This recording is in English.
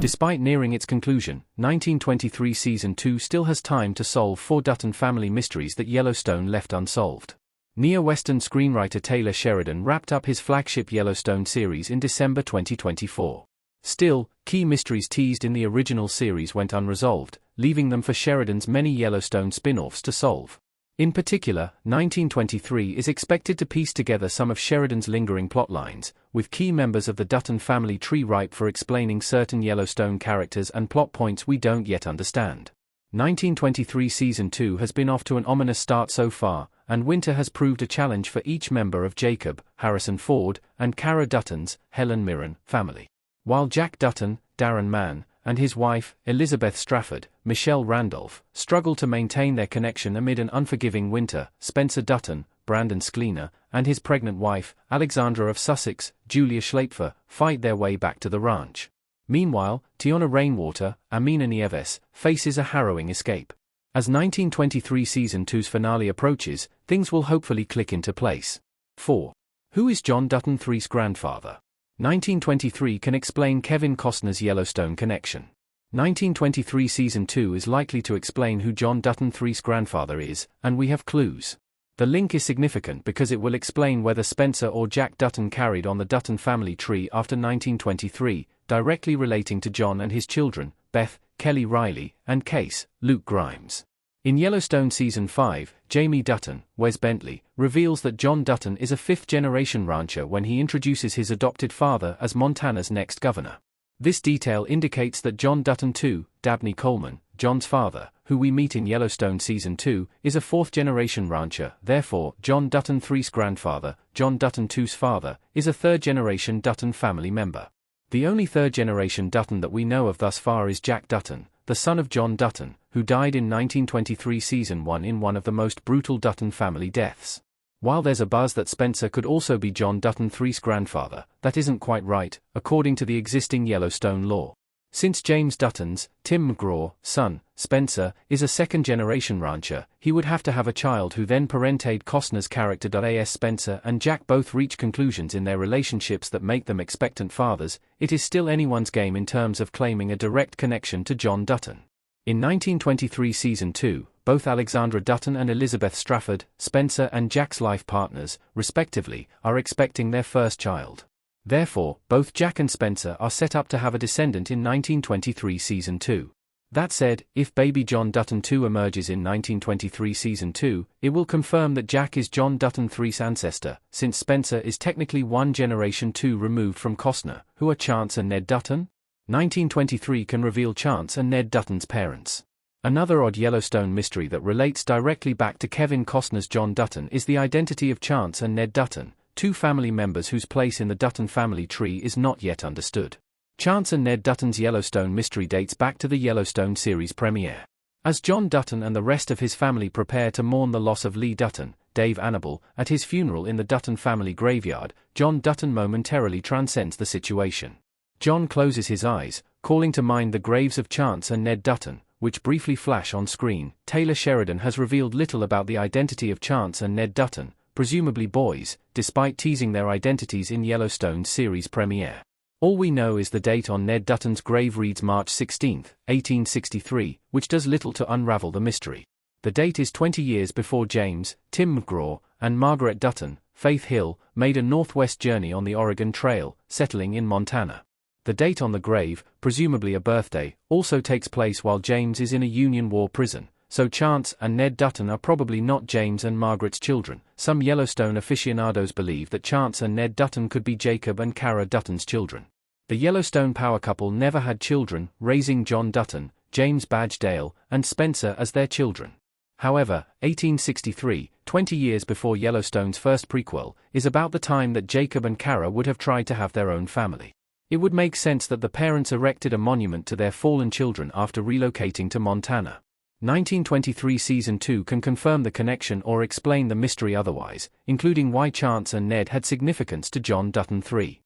Despite nearing its conclusion, 1923 Season 2 still has time to solve 4 Dutton family mysteries that Yellowstone left unsolved. Neo-Western screenwriter Taylor Sheridan wrapped up his flagship Yellowstone series in December 2024. Still, key mysteries teased in the original series went unresolved, leaving them for Sheridan's many Yellowstone spin-offs to solve. In particular, 1923 is expected to piece together some of Sheridan's lingering plotlines, with key members of the Dutton family tree ripe for explaining certain Yellowstone characters and plot points we don't yet understand. 1923 Season 2 has been off to an ominous start so far, and winter has proved a challenge for each member of Jacob, Harrison Ford, and Cara Dutton's, Helen Mirren, family. While Jack Dutton, Darren Mann, and his wife, Elizabeth Strafford, Michelle Randolph, struggle to maintain their connection amid an unforgiving winter, Spencer Dutton, Brandon Sklenar, and his pregnant wife, Alexandra of Sussex, Julia Schlaepfer, fight their way back to the ranch. Meanwhile, Tiona Rainwater, Amina Nieves, faces a harrowing escape. As 1923 Season 2's finale approaches, things will hopefully click into place. 4. Who is John Dutton III's grandfather? 1923 can explain Kevin Costner's Yellowstone connection. 1923 Season 2 is likely to explain who John Dutton III's grandfather is, and we have clues. The link is significant because it will explain whether Spencer or Jack Dutton carried on the Dutton family tree after 1923, directly relating to John and his children, Beth, Kelly Riley, and Case, Luke Grimes. In Yellowstone Season 5, Jamie Dutton, Wes Bentley, reveals that John Dutton is a fifth-generation rancher when he introduces his adopted father as Montana's next governor. This detail indicates that John Dutton II, Dabney Coleman, John's father, who we meet in Yellowstone Season 2, is a fourth-generation rancher. Therefore, John Dutton III's grandfather, John Dutton II's father, is a third-generation Dutton family member. The only third-generation Dutton that we know of thus far is Jack Dutton, the son of John Dutton, who died in 1923 Season 1 in one of the most brutal Dutton family deaths. While there's a buzz that Spencer could also be John Dutton III's grandfather, that isn't quite right, according to the existing Yellowstone lore. Since James Dutton's, Tim McGraw, son, Spencer, is a second-generation rancher, he would have to have a child who then parented Costner's character. As Spencer and Jack both reach conclusions in their relationships that make them expectant fathers, it is still anyone's game in terms of claiming a direct connection to John Dutton. In 1923 Season 2, both Alexandra Dutton and Elizabeth Strafford, Spencer and Jack's life partners, respectively, are expecting their first child. Therefore, both Jack and Spencer are set up to have a descendant in 1923 Season 2. That said, if baby John Dutton II emerges in 1923 Season 2, it will confirm that Jack is John Dutton III's ancestor, since Spencer is technically one generation too removed from Costner, who are Chance and Ned Dutton. 1923 can reveal Chance and Ned Dutton's parents. Another odd Yellowstone mystery that relates directly back to Kevin Costner's John Dutton is the identity of Chance and Ned Dutton, two family members whose place in the Dutton family tree is not yet understood. Chance and Ned Dutton's Yellowstone mystery dates back to the Yellowstone series premiere. As John Dutton and the rest of his family prepare to mourn the loss of Lee Dutton, Dave Annable, at his funeral in the Dutton family graveyard, John Dutton momentarily transcends the situation. John closes his eyes, calling to mind the graves of Chance and Ned Dutton, which briefly flash on screen. Taylor Sheridan has revealed little about the identity of Chance and Ned Dutton, presumably boys, despite teasing their identities in Yellowstone's series premiere. All we know is the date on Ned Dutton's grave reads March 16, 1863, which does little to unravel the mystery. The date is 20 years before James, Tim McGraw, and Margaret Dutton, Faith Hill, made a northwest journey on the Oregon Trail, settling in Montana. The date on the grave, presumably a birthday, also takes place while James is in a Union War prison, so Chance and Ned Dutton are probably not James and Margaret's children. Some Yellowstone aficionados believe that Chance and Ned Dutton could be Jacob and Cara Dutton's children. The Yellowstone power couple never had children, raising John Dutton, James Badge Dale, and Spencer as their children. However, 1863, 20 years before Yellowstone's first prequel, is about the time that Jacob and Cara would have tried to have their own family. It would make sense that the parents erected a monument to their fallen children after relocating to Montana. 1923 Season 2 can confirm the connection or explain the mystery otherwise, including why Chance and Ned had significance to John Dutton III.